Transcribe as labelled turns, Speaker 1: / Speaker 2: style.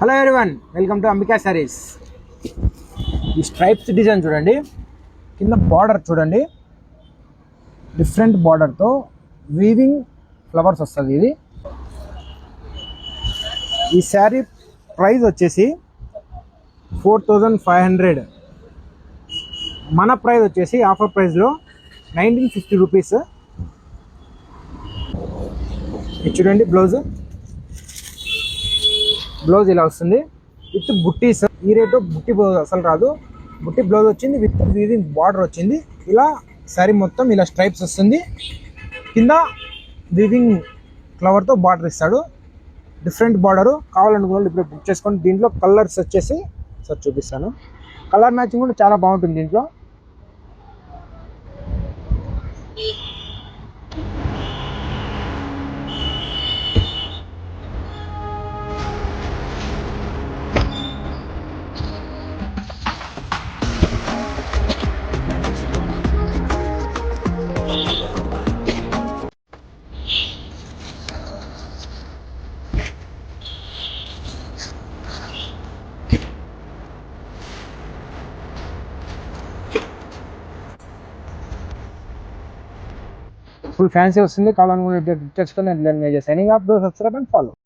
Speaker 1: Hello everyone, welcome to Ambika saris. ఈ stripes design చూడండి, కింద బార్డర్ చూడండి, డిఫరెంట్ బార్డర్తో వీవింగ్ ఫ్లవర్స్ వస్తుంది. ఇది ఈ శారీ ప్రైస్ వచ్చేసి 4500. మన ప్రైస్ వచ్చేసి ఆఫర్ ప్రైస్లో 1950 రూపీస్. ఇది చూడండి, బ్లౌజ్ ఇలా వస్తుంది విత్ బుట్టీస్. ఈ రేటు బుట్టి బ్లౌజ్ అసలు రాదు. బుట్టి బ్లౌజ్ వచ్చింది విత్ వీవింగ్ బార్డర్ వచ్చింది. ఇలా శారీ మొత్తం ఇలా స్ట్రైప్స్ వస్తుంది, కింద వీవింగ్ ఫ్లవర్తో బార్డర్ ఇస్తాడు. డిఫరెంట్ బార్డరు కావాలనుకున్న ఇప్పుడు బుక్ చేసుకోండి. దీంట్లో కలర్స్ వచ్చేసి సార్ చూపిస్తాను. కలర్ మ్యాచింగ్ కూడా చాలా బాగుంటుంది దీంట్లో. ఫుల్ ఫ్యాన్సీ వస్తుంది. కావాలనుకుంటే తెలుసుకొని signing off, subscribe and follow.